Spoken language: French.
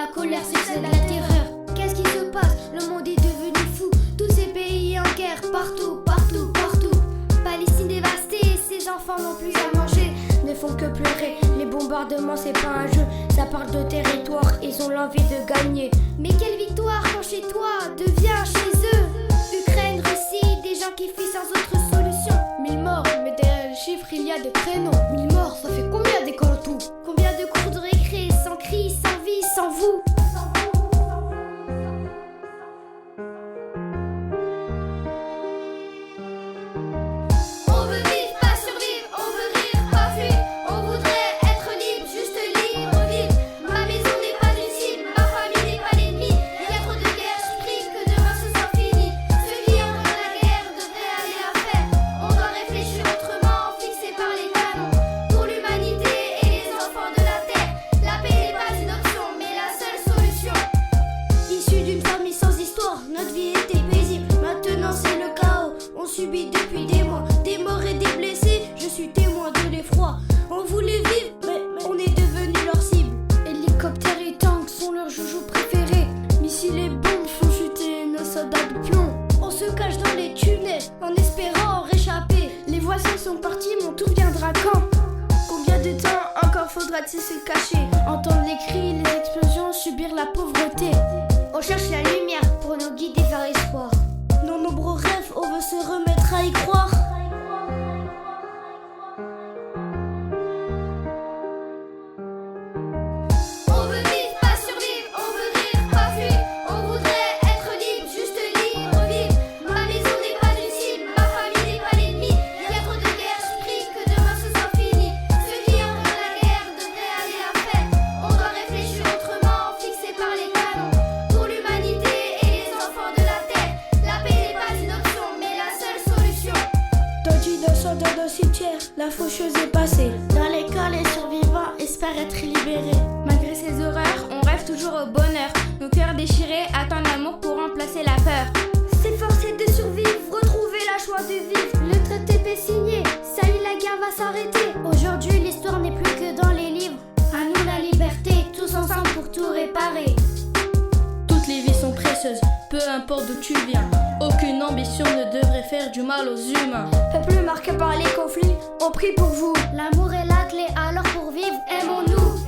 la colère, c'est de la terreur. Qu'est-ce qui se passe? Le monde est devenu fou. Tous ces pays en guerre, partout, partout, partout. Palestine dévastée, ses enfants n'ont plus à manger, ne font que pleurer. Les bombardements, c'est pas un jeu, ça parle de territoire, ils ont l'envie de gagner. Mais quelle victoire quand chez toi devient chez eux? Ukraine, Russie, des gens qui fuient sans autre solution. 1000 morts, mais derrière les chiffres, il y a des prénoms. 1000 morts, ça fait combien d'écoles en tout? Combien de cours de récré, sans cris, sans vie, sans vous? On veut vivre, pas survivre, on veut rire, pas fuir. On voudrait être libre, juste libre, vivre. Ma maison n'est pas une cible, ma famille n'est pas l'ennemi. Il y a trop de guerres, je prie que demain ce soit fini. Ceux qui entrent la guerre devraient aller la faire. On doit réfléchir autrement, fixé par les canons. Pour l'humanité et les enfants de la terre, la paix n'est pas une option, mais la seule solution. Issu d'une famille sans histoire, notre vie était paisible. Maintenant c'est le chaos, on subit depuis des mois des morts et des blessés. Je suis témoin de l'effroi. On voulait vivre, mais on est devenu leur cible. Hélicoptères et tanks sont leurs joujoux préférés. Missiles et bombes font chuter nos soldats de plomb. On se cache dans les tunnels en espérant en réchapper. Les voisins sont partis, mon tour viendra quand? Combien de temps encore faudra-t-il se cacher? Entendre les cris, les explosions, subir la pauvreté. On cherche la lumière pour nous guider vers l'espoir. Nos nombreux rêves, on veut se remettre à y croire. On veut vivre, pas survivre, on veut rire, pas fuir. On voudrait être libre, juste libre, vivre. Ma maison n'est pas une cible, ma famille n'est pas l'ennemi. Il y a trop de guerres, je prie que demain ce soit fini. Ceux qui entrent la guerre devraient aller la faire. On doit réfléchir autrement, fixé par les canons. Pour l'humanité et les enfants de la terre, la paix n'est pas une option, mais la seule solution. Tant d'innocents dans nos cimetières, la faucheuse est passée. Dans l'école, les survivants espèrent être libérés. Malgré ces horreurs, on rêve toujours au bonheur. Nos cœurs déchirés attendent l'amour pour remplacer la peur. S'efforcer de survivre, retrouver la joie de vivre. Le traité est signé, ça y est, la guerre va s'arrêter. Aujourd'hui, l'histoire n'est plus que dans les livres. À nous la liberté, tous ensemble pour tout réparer. Toutes les vies sont précieuses, peu importe d'où tu viens. Aucune ambition ne devrait faire du mal aux humains. Peuple marqué par les conflits, on prie pour vous. L'amour est la clé, alors pour vivre, aimons-nous.